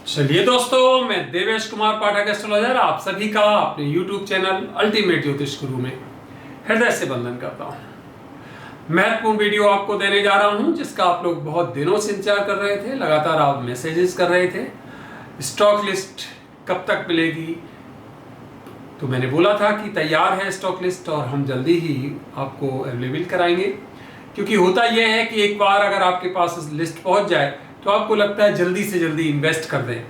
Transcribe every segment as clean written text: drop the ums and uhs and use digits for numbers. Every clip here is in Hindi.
चलिए दोस्तों, मैं देवेश कुमार पाठक एस्ट्रोलॉजर आप सभी का अपने YouTube चैनल अल्टीमेट ज्योतिष गुरु में हृदय से वंदन करता हूं। महत्वपूर्ण वीडियो आपको देने जा रहा हूं जिसका आप लोग बहुत दिनों से इंतजार कर रहे थे, लगातार आप मैसेजेस कर रहे थे। स्टॉक लिस्ट कब तक मिलेगी? तो मैंने बोला था कि तैयार है स्टॉक लिस्ट और हम जल्दी ही आपको अवेलेबल कराएंगे, क्योंकि होता यह है कि एक बार अगर आपके पास लिस्ट पहुंच जाए तो आपको लगता है जल्दी से जल्दी इन्वेस्ट कर दें,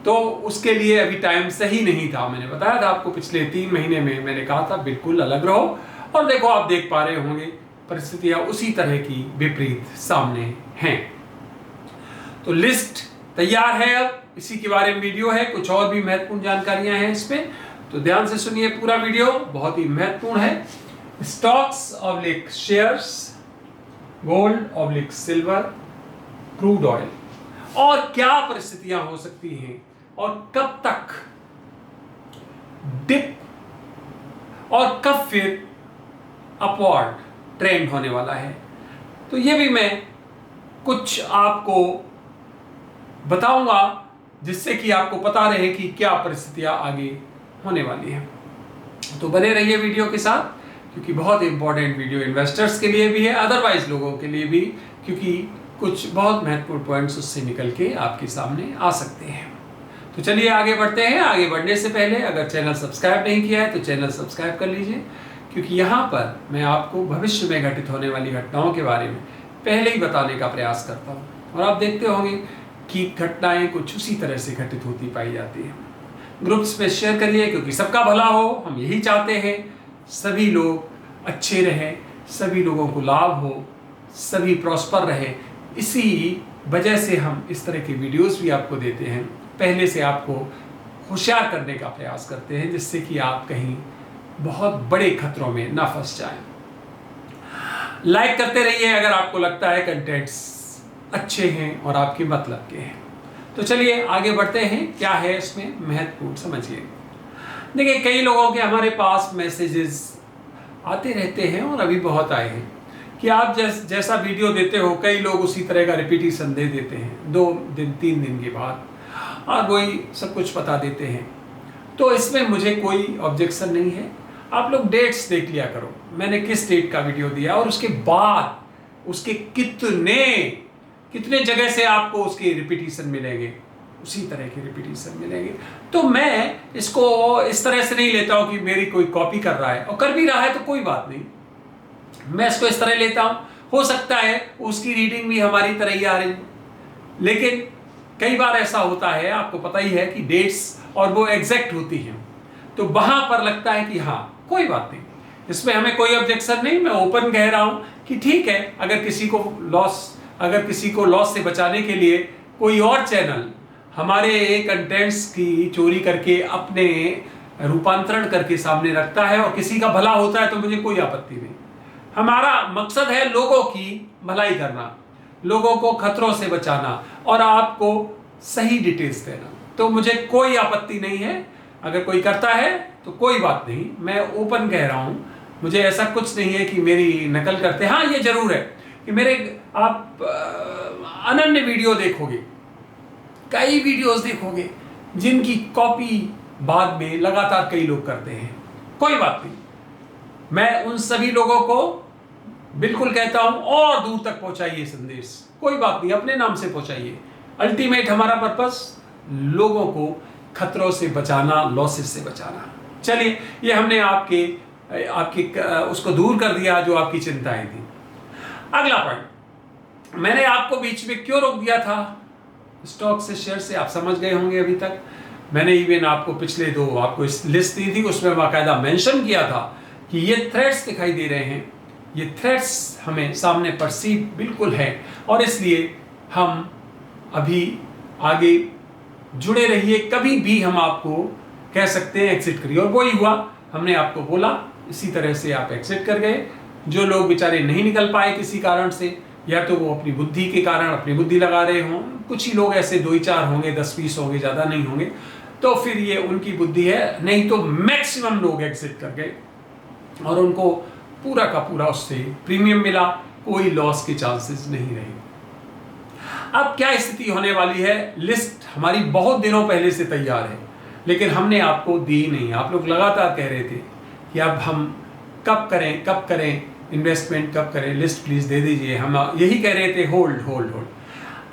तो उसके लिए अभी टाइम सही नहीं था। मैंने बताया था आपको पिछले 3 महीने में, मैंने कहा था बिल्कुल अलग रहो, और देखो आप देख पा रहे होंगे परिस्थितियां उसी तरह की विपरीत सामने हैं। तो लिस्ट तैयार है, अब इसी के बारे में वीडियो है, कुछ और भी महत्वपूर्ण जानकारियां हैं इसमें, तो ध्यान से सुनिए पूरा वीडियो, बहुत ही महत्वपूर्ण है। Stocks oblique shares, gold oblique silver, crude oil, और क्या परिस्थितियां हो सकती हैं और कब तक डिप और कब फिर अपवर्ड ट्रेंड होने वाला है, तो ये भी मैं कुछ आपको बताऊंगा जिससे कि आपको पता रहे कि क्या परिस्थितियां आगे होने वाली हैं। तो बने रहिए वीडियो के साथ, क्योंकि बहुत इंपॉर्टेंट वीडियो इन्वेस्टर्स के लिए भी है, अदरवाइज लोगों के लिए भी, क्योंकि कुछ बहुत महत्वपूर्ण पॉइंट्स उससे निकल के आपके सामने आ सकते हैं। तो चलिए आगे बढ़ते हैं। आगे बढ़ने से पहले अगर चैनल सब्सक्राइब नहीं किया है तो चैनल सब्सक्राइब कर लीजिए, क्योंकि यहाँ पर मैं आपको भविष्य में घटित होने वाली घटनाओं के बारे में पहले ही बताने का प्रयास करता हूँ, और आप देखते होंगे कि घटनाएं कुछ उसी तरह से घटित होती पाई जाती हैं। ग्रुप्स में शेयर करिए, क्योंकि सबका भला हो, हम यही चाहते हैं, सभी लोग अच्छे रहें, सभी लोगों को लाभ हो, सभी प्रॉस्पर रहे। इसी वजह से हम इस तरह के वीडियोस भी आपको देते हैं, पहले से आपको होशियार करने का प्रयास करते हैं, जिससे कि आप कहीं बहुत बड़े खतरों में ना फंस जाएं। लाइक करते रहिए अगर आपको लगता है कंटेंट्स अच्छे हैं और आपके मतलब के हैं। तो चलिए आगे बढ़ते हैं, क्या है इसमें महत्वपूर्ण समझिए। देखिए, कई लोगों के हमारे पास मैसेजेस आते रहते हैं, और अभी बहुत आए हैं कि आप जैसा वीडियो देते हो, कई लोग उसी तरह का रिपीटिशन दे देते हैं 2 दिन 3 दिन के बाद, और वही सब कुछ बता देते हैं। तो इसमें मुझे कोई ऑब्जेक्शन नहीं है। आप लोग डेट्स देख लिया करो, मैंने किस डेट का वीडियो दिया, और उसके बाद उसके कितने जगह से आपको उसके रिपीटिशन मिलेंगे, उसी तरह के रिपीटिशन मिलेंगे। तो मैं इसको इस तरह से नहीं लेता हूं कि मेरी कोई कॉपी कर रहा है, और कर भी रहा है तो कोई बात नहीं, मैं इसको इस तरह लेता हूं। हो सकता है उसकी रीडिंग भी हमारी तरह ही आ रही, लेकिन कई बार ऐसा होता है, आपको पता ही है कि डेट्स और वो एग्जैक्ट होती हैं, तो वहां पर लगता है कि हाँ कोई बात नहीं, इसमें हमें कोई ऑब्जेक्शन नहीं। मैं ओपन कह रहा हूं कि ठीक है, अगर किसी को लॉस से बचाने के लिए कोई और चैनल हमारे कंटेंट्स की चोरी करके अपने रूपांतरण करके सामने रखता है और किसी का भला होता है, तो मुझे कोई आपत्ति नहीं। हमारा मकसद है लोगों की भलाई करना, लोगों को खतरों से बचाना, और आपको सही डिटेल्स देना, तो मुझे कोई आपत्ति नहीं है। अगर कोई करता है तो कोई बात नहीं, मैं ओपन कह रहा हूं, मुझे ऐसा कुछ नहीं है कि मेरी नकल करते। हाँ, ये जरूर है कि मेरे आप अनन्य वीडियो देखोगे, कई वीडियोस देखोगे जिनकी कॉपी बाद में लगातार कई लोग करते हैं। कोई बात नहीं, मैं उन सभी लोगों को बिल्कुल कहता हूं और दूर तक पहुंचाइए संदेश, कोई बात नहीं, अपने नाम से पहुंचाइए। अल्टीमेट हमारा पर्पस लोगों को खतरों से बचाना, लॉसेस से बचाना। चलिए, ये हमने आपके उसको दूर कर दिया जो आपकी चिंताएं थी। अगला पॉइंट, मैंने आपको बीच में क्यों रोक दिया था स्टॉक से, शेयर से, आप समझ गए होंगे अभी तक। मैंने इवन आपको पिछले 2 आपको इस लिस्ट दी थी, उसमें बाकायदा मेंशन किया था कि ये थ्रेड्स दिखाई दे रहे हैं, ये थ्रेड्स हमें सामने परसीव बिल्कुल है, और इसलिए हम अभी आगे जुड़े रहिए, कभी भी हम आपको कह सकते हैं एग्जिट करिए, और वही हुआ। हमने आपको बोला, इसी तरह से आप एग्जिट कर गए। जो लोग बेचारे नहीं निकल पाए किसी कारण से, या तो वो अपनी बुद्धि के कारण अपनी बुद्धि लगा रहे हों, कुछ ही लोग ऐसे 2 ही 4 होंगे, 10-20 होंगे, ज़्यादा नहीं होंगे, तो फिर ये उनकी बुद्धि है, नहीं तो मैक्सिमम लोग एग्जिट कर गए और उनको पूरा का पूरा उससे प्रीमियम मिला, कोई लॉस के चांसेस नहीं रहे। अब क्या स्थिति होने वाली है, लिस्ट हमारी बहुत दिनों पहले से तैयार है, लेकिन हमने आपको दी नहीं। आप लोग लगातार कह रहे थे कि अब हम कब करें इन्वेस्टमेंट, कब करें, लिस्ट प्लीज दे दीजिए। हम यही कह रहे थे, होल्ड होल्ड होल्ड।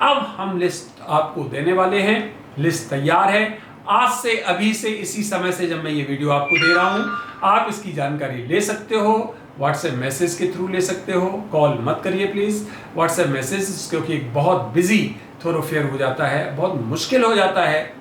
अब हम लिस्ट आपको देने वाले हैं, लिस्ट तैयार है। आज से, अभी से, इसी समय से जब मैं ये वीडियो आपको दे रहा हूं, आप इसकी जानकारी ले सकते हो। व्हाट्सएप मैसेज के थ्रू ले सकते हो, कॉल मत करिए प्लीज, व्हाट्सएप मैसेज, क्योंकि एक बहुत बिजी थोरोफेयर हो जाता है, बहुत मुश्किल हो जाता है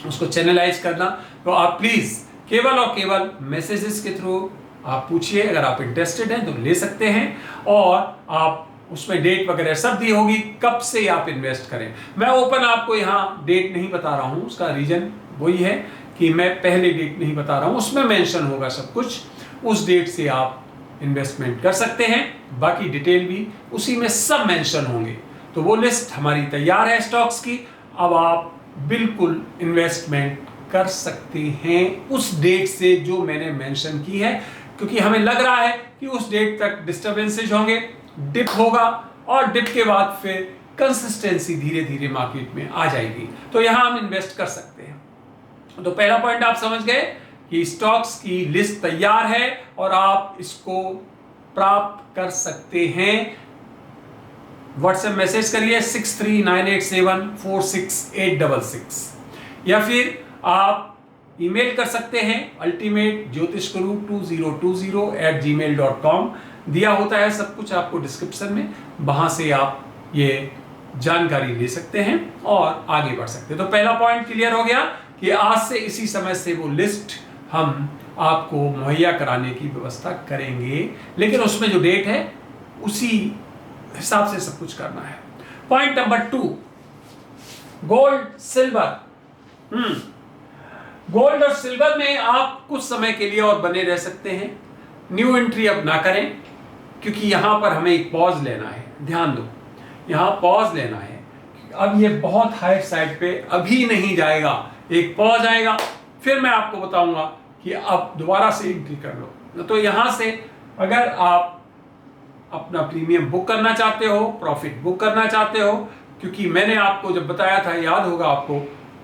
उसको चैनलाइज करना। तो आप प्लीज केवल और केवल मैसेजेस के थ्रू आप पूछिए। अगर आप इंटरेस्टेड हैं तो ले सकते हैं, और आप उसमें डेट वगैरह सब दी होगी कब से आप इन्वेस्ट करें। मैं ओपन आपको यहाँ डेट नहीं बता रहा हूँ, उसका रीजन वही है कि मैं पहले डेट नहीं बता रहा हूँ, उसमें मेंशन होगा सब कुछ, उस डेट से आप इन्वेस्टमेंट कर सकते हैं। बाकी डिटेल भी उसी में सब मेंशन होंगे। तो वो लिस्ट हमारी तैयार है स्टॉक्स की। अब आप बिल्कुल इन्वेस्टमेंट कर सकते हैं उस डेट से जो मैंने मेंशन की है, क्योंकि हमें लग रहा है कि उस डेट तक डिस्टर्बेंसेज होंगे, डिप होगा, और डिप के बाद फिर कंसिस्टेंसी धीरे धीरे मार्केट में आ जाएगी। तो यहां हम इन्वेस्ट कर सकते हैं। तो पहला पॉइंट आप समझ गए कि स्टॉक्स की लिस्ट तैयार है और आप इसको प्राप्त कर सकते हैं। व्हाट्सएप मैसेज करिए 6398746866, या फिर आप ईमेल कर सकते हैं ultimatejyotisguru2020@gmail.com। दिया होता है सब कुछ आपको डिस्क्रिप्शन में, वहां से आप ये जानकारी ले सकते हैं और आगे बढ़ सकते हैं। तो पहला पॉइंट क्लियर हो गया कि आज से, इसी समय से वो लिस्ट हम आपको मुहैया कराने की व्यवस्था करेंगे, लेकिन उसमें जो डेट है उसी हिसाब से सब कुछ करना है। Point number 2, gold silver. Gold और सिल्वर में आप कुछ समय के लिए और बने रह सकते हैं। न्यू एंट्री अब ना करें, क्योंकि यहां पर हमें एक पॉज लेना है। ध्यान दो, यहां पॉज लेना है। अब ये बहुत हाई साइड पे अभी नहीं जाएगा, एक पॉज आएगा, फिर मैं आपको बताऊंगा कि अब दोबारा से एंट्री कर लो। तो यहां से अगर आप अपना प्रीमियम बुक करना चाहते हो, प्रॉफिट बुक करना चाहते हो, क्योंकि मैंने आपको जब बताया था, याद होगा आपको,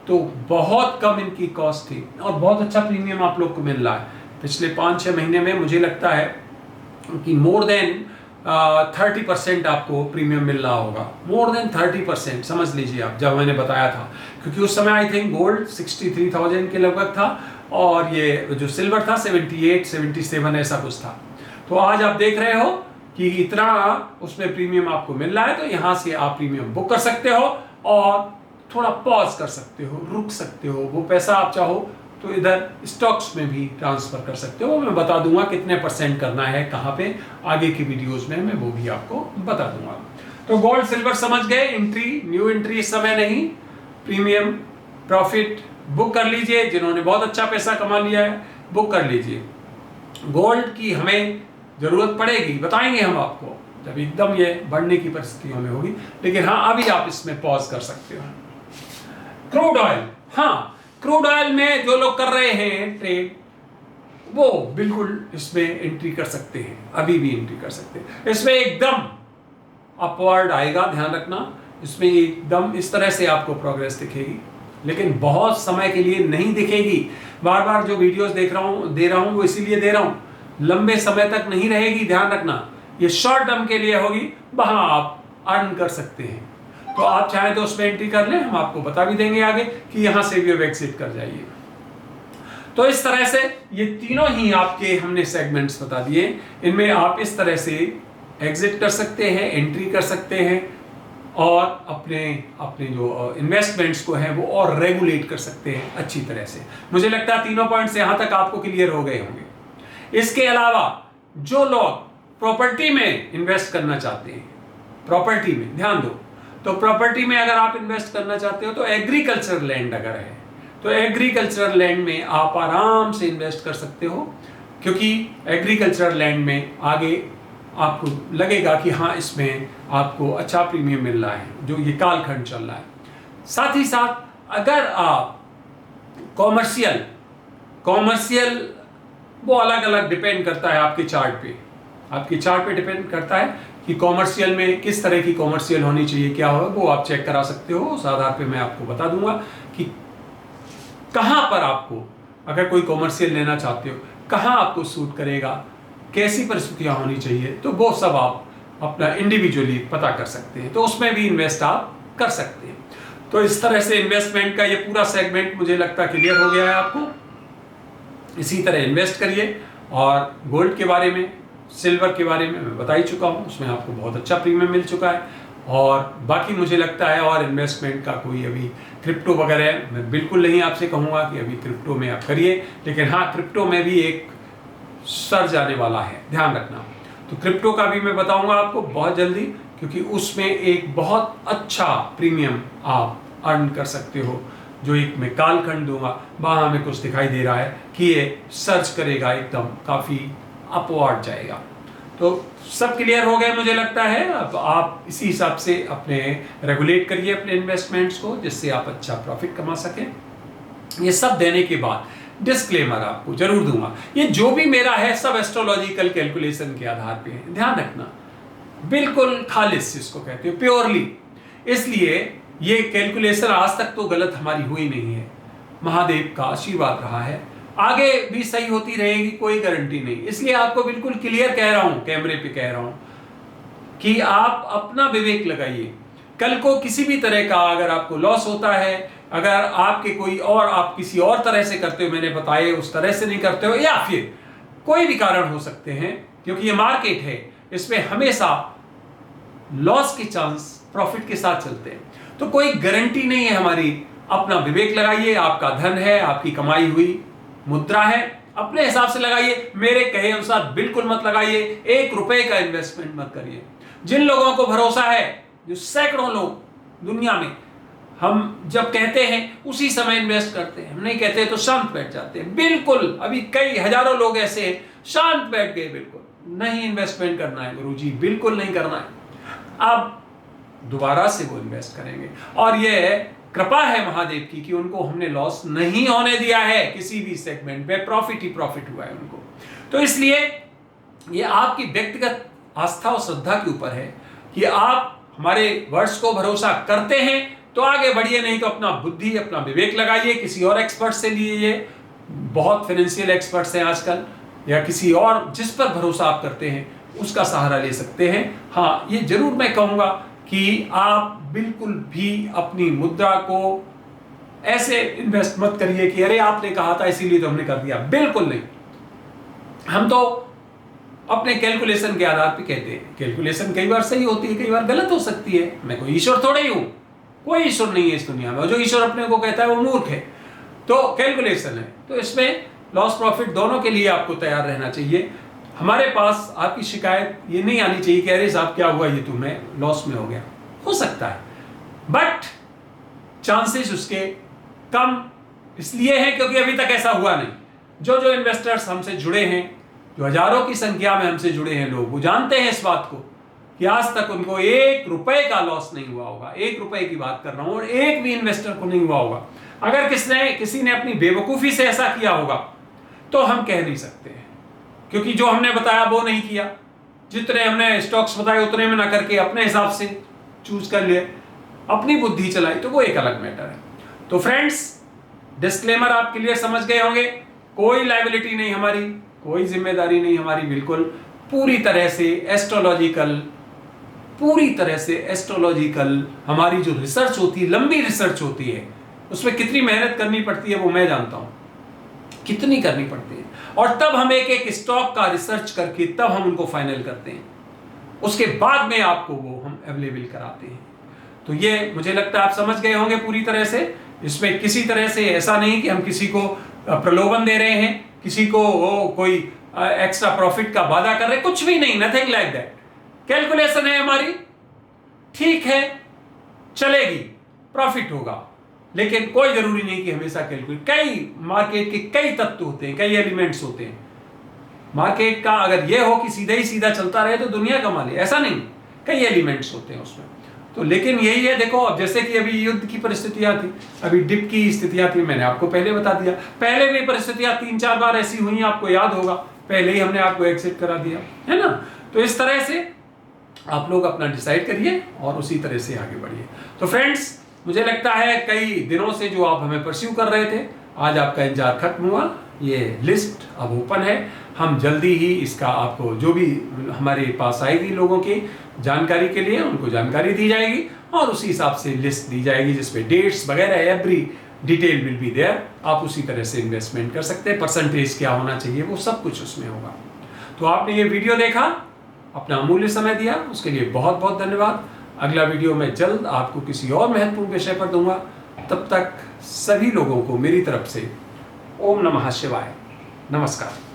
तो बहुत कम इनकी कॉस्ट थी और बहुत अच्छा प्रीमियम आप लोग को मिल रहा है। पिछले 5-6 महीने में मुझे लगता है कि मोर देन 30% आपको प्रीमियम मिल रहा होगा, मोर देन 30% समझ लीजिए आप, जब मैंने बताया था। क्योंकि उस समय आई थिंक गोल्ड 63,000 के लगभग था और ये जो सिल्वर था 78-77 ऐसा कुछ था। तो आज आप देख रहे हो कि इतना उसमें प्रीमियम आपको मिल रहा है। तो यहां से आप प्रीमियम बुक कर सकते हो और थोड़ा पॉज कर सकते हो, रुक सकते हो। वो पैसा आप चाहो तो इधर स्टॉक्स में भी ट्रांसफर कर सकते हो। मैं बता दूंगा कितने % करना है, कहां पे, आगे की वीडियोस में मैं वो भी आपको बता दूंगा। तो गोल्ड सिल्वर समझ गए, एंट्री, न्यू एंट्री इस समय नहीं, प्रीमियम प्रॉफिट बुक कर लीजिए। जिन्होंने बहुत अच्छा पैसा कमा लिया है बुक कर लीजिए। गोल्ड की हमें जरूरत पड़ेगी, बताएंगे हम आपको जब एकदम ये बढ़ने की परिस्थितियों में होगी, लेकिन हाँ अभी आप इसमें पॉज कर सकते हो। क्रूड ऑयल, हाँ क्रूड ऑयल में जो लोग कर रहे हैं ट्रेड, वो बिल्कुल इसमें एंट्री कर सकते हैं, अभी भी एंट्री कर सकते हैं। इसमें एकदम अपवर्ड आएगा, ध्यान रखना, इसमें एकदम इस तरह से आपको प्रोग्रेस दिखेगी, लेकिन बहुत समय के लिए नहीं दिखेगी। बार बार जो वीडियोस दे रहा हूं वो इसीलिए दे रहा हूं, लंबे समय तक नहीं रहेगी, ध्यान रखना। ये शॉर्ट टर्म के लिए होगी, वहां आप अर्न कर सकते हैं। तो आप चाहें तो उसमें एंट्री कर लें, हम आपको बता भी देंगे आगे कि यहां से भी एग्जिट कर जाइए। तो इस तरह से ये तीनों ही आपके हमने सेगमेंट्स बता दिए, इनमें आप इस तरह से एग्जिट कर सकते हैं, एंट्री कर सकते हैं और अपने जो इन्वेस्टमेंट्स को है वो और रेगुलेट कर सकते हैं अच्छी तरह से। मुझे लगता है तीनों पॉइंट्स यहां तक आपको क्लियर हो गए होंगे। इसके अलावा जो लोग प्रॉपर्टी में इन्वेस्ट करना चाहते हैं, प्रॉपर्टी में ध्यान दो, तो प्रॉपर्टी में अगर आप इन्वेस्ट करना चाहते हो तो एग्रीकल्चर लैंड अगर है तो एग्रीकल्चर लैंड में आप आराम से इन्वेस्ट कर सकते हो, क्योंकि एग्रीकल्चर लैंड में आगे आपको लगेगा कि हाँ इसमें आपको अच्छा प्रीमियम मिल रहा है, जो ये कालखंड चल रहा है। साथ ही साथ अगर आप कॉमर्शियल वो अलग अलग डिपेंड करता है आपके चार्ट पे डिपेंड करता है कि कॉमर्शियल में किस तरह की कॉमर्शियल होनी चाहिए, क्या हो, वो आप चेक करा सकते हो। उस आधार पे मैं आपको बता दूंगा कि कहाँ पर आपको, अगर कोई कॉमर्शियल लेना चाहते हो, कहाँ आपको सूट करेगा, कैसी परिस्थितियाँ होनी चाहिए, तो वो सब आप अपना इंडिविजुअली पता कर सकते हैं। तो उसमें भी इन्वेस्ट आप कर सकते हैं। तो इस तरह से इन्वेस्टमेंट का ये पूरा सेगमेंट मुझे लगता है क्लियर हो गया है आपको। इसी तरह इन्वेस्ट करिए। और गोल्ड के बारे में, सिल्वर के बारे में मैं बता ही चुका हूँ, उसमें आपको बहुत अच्छा प्रीमियम मिल चुका है। और बाकी मुझे लगता है और इन्वेस्टमेंट का कोई अभी क्रिप्टो वगैरह मैं बिल्कुल नहीं आपसे कहूँगा कि अभी क्रिप्टो में आप करिए, लेकिन हाँ, क्रिप्टो में भी एक सर्ज आने वाला है, ध्यान रखना। तो क्रिप्टो का भी मैं बताऊंगा आपको बहुत जल्दी, क्योंकि उसमें एक बहुत अच्छा प्रीमियम आप अर्न कर सकते हो, जो एक मैं कालखंड दूंगा, वहां हमें कुछ दिखाई दे रहा है कि ये सर्च करेगा, एकदम काफी अपवर्ड जाएगा। तो सब क्लियर हो गए मुझे लगता है। अब आप इसी हिसाब से अपने रेगुलेट करिए अपने इन्वेस्टमेंट्स को, जिससे आप अच्छा प्रॉफिट कमा सकें। ये सब देने के बाद डिस्क्लेमर आपको जरूर दूंगा, ये जो भी मेरा है सब एस्ट्रोलॉजिकल कैलकुलेशन के आधार पे है, ध्यान रखना, बिल्कुल खालिस जिसको कहते हो, प्योरली। इसलिए ये कैलकुलेशन आज तक तो गलत हमारी हुई नहीं है, महादेव का आशीर्वाद रहा है, आगे भी सही होती रहेगी, कोई गारंटी नहीं। इसलिए आपको बिल्कुल क्लियर कह रहा हूं, कैमरे पे कह रहा हूं कि आप अपना विवेक लगाइए। कल को किसी भी तरह का अगर आपको लॉस होता है, अगर आपके कोई और, आप किसी और तरह से करते हो, मैंने बताए उस तरह से नहीं करते हो, या फिर कोई भी कारण हो सकते हैं, क्योंकि ये मार्केट है, इसमें हमेशा लॉस के चांस प्रॉफिट के साथ चलते हैं, तो कोई गारंटी नहीं है हमारी। अपना विवेक लगाइए, आपका धन है, आपकी कमाई हुई मुद्रा है, अपने हिसाब से लगाइए, मेरे कहे अनुसार बिल्कुल मत लगाइए। 1 रुपए का इन्वेस्टमेंट मत करिए। जिन लोगों को भरोसा है, जो सैकड़ों लोग दुनिया में, हम जब कहते हैं उसी समय इन्वेस्ट करते हैं, हम नहीं कहते तो शांत बैठ जाते हैं। बिल्कुल, अभी कई हजारों लोग ऐसे हैं शांत बैठ गए, बिल्कुल नहीं इन्वेस्टमेंट करना है गुरुजी, बिल्कुल नहीं करना है। अब दोबारा से वो इन्वेस्ट करेंगे, और ये कृपा है महादेव की कि उनको हमने लॉस नहीं होने दिया है, किसी भी सेगमेंट में प्रॉफिट ही प्रॉफिट हुआ है उनको। तो इसलिए ये आपकी व्यक्तिगत आस्था और श्रद्धा के ऊपर है कि आप हमारे वर्ड्स को भरोसा करते हैं तो आगे बढ़िए, नहीं तो अपना बुद्धि, अपना विवेक लगाइए, किसी और एक्सपर्ट से लीजिए, बहुत फाइनेंशियल एक्सपर्ट्स हैं आजकल, या किसी और जिस पर भरोसा आप करते हैं उसका सहारा ले सकते हैं। हाँ, ये जरूर मैं कहूँगा कि आप बिल्कुल भी अपनी मुद्रा को ऐसे इन्वेस्ट मत करिए कि अरे आपने कहा था इसीलिए तो हमने कर दिया, बिल्कुल नहीं। हम तो अपने कैलकुलेशन के आधार पे कहते हैं, कैलकुलेशन कई बार सही होती है, कई बार गलत हो सकती है। मैं कोई ईश्वर थोड़ा ही हूं, कोई ईश्वर नहीं है इस दुनिया में, जो ईश्वर अपने को कहता है वो मूर्ख है। तो कैलकुलेशन है, तो इसमें लॉस प्रॉफिट दोनों के लिए आपको तैयार रहना चाहिए। हमारे पास आपकी शिकायत ये नहीं आनी चाहिए कि अरे साहब क्या हुआ, ये तुम्हें लॉस में हो गया। हो सकता है, बट चांसेस उसके कम इसलिए हैं क्योंकि अभी तक ऐसा हुआ नहीं। जो इन्वेस्टर्स हमसे जुड़े हैं, जो हजारों की संख्या में हमसे जुड़े हैं लोग, वो जानते हैं इस बात को कि आज तक उनको 1 रुपए का लॉस नहीं हुआ होगा। 1 रुपए की बात कर रहा हूं, और एक भी इन्वेस्टर को नहीं हुआ होगा। अगर किसी ने अपनी बेवकूफी से ऐसा किया होगा तो हम कह नहीं सकते हैं, क्योंकि जो हमने बताया वो नहीं किया, जितने हमने स्टॉक्स बताए उतने में ना करके अपने हिसाब से चूज कर लिए, अपनी बुद्धि चलाई, तो वो एक अलग मैटर है। तो फ्रेंड्स, डिस्क्लेमर आप क्लियर समझ गए होंगे। कोई लायबिलिटी नहीं हमारी, कोई जिम्मेदारी नहीं हमारी, बिल्कुल पूरी तरह से एस्ट्रोलॉजिकल हमारी जो रिसर्च होती है, लंबी रिसर्च होती है, उसमें कितनी मेहनत करनी पड़ती है वो मैं जानता हूं, कितनी करनी पड़ती है। और तब हम एक स्टॉक का रिसर्च करके तब हम उनको फाइनल करते हैं, उसके बाद में आपको वो हम अवेलेबल कराते हैं। तो ये मुझे लगता है आप समझ गए होंगे पूरी तरह से। इसमें किसी तरह से ऐसा नहीं कि हम किसी को प्रलोभन दे रहे हैं, किसी को कोई एक्स्ट्रा प्रॉफिट का वादा कर रहे हैं, कुछ भी नहीं, नथिंग लाइक दैट। कैलकुलेशन है हमारी, ठीक है, चलेगी, प्रॉफिट होगा, लेकिन कोई जरूरी नहीं कि हमेशा कैलकुलेट। कई मार्केट के कई तत्व होते हैं, कई एलिमेंट्स होते हैं मार्केट का। अगर यह हो कि सीधा ही सीधा चलता रहे तो दुनिया कमा ले, ऐसा नहीं, कई एलिमेंट्स होते हैं उसमें। तो लेकिन यही है, देखो अब जैसे कि अभी युद्ध की परिस्थितियां थी, अभी डिप की स्थितियां थी, मैंने आपको पहले बता दिया। पहले भी परिस्थितियां 3-4 बार ऐसी हुई, आपको याद होगा, पहले ही हमने आपको एग्जिट करा दिया है ना। तो इस तरह से आप लोग अपना डिसाइड करिए और उसी तरह से आगे बढ़िए। तो फ्रेंड्स, मुझे लगता है कई दिनों से जो आप हमें परस्यू कर रहे थे, आज आपका इंतजार खत्म हुआ। ये लिस्ट अब ओपन है। हम जल्दी ही इसका आपको जो भी हमारे पास आएगी लोगों की जानकारी के लिए, उनको जानकारी दी जाएगी और उसी हिसाब से लिस्ट दी जाएगी जिसमें डेट्स वगैरह every detail will be there. आप उसी तरह से इन्वेस्टमेंट कर सकते हैं, परसेंटेज क्या होना चाहिए वो सब कुछ उसमें होगा। तो आपने ये वीडियो देखा, अपना अमूल्य समय दिया, उसके लिए बहुत बहुत धन्यवाद। अगला वीडियो मैं जल्द आपको किसी और महत्वपूर्ण विषय पर दूंगा। तब तक सभी लोगों को मेरी तरफ से ओम नमः शिवाय, नमस्कार।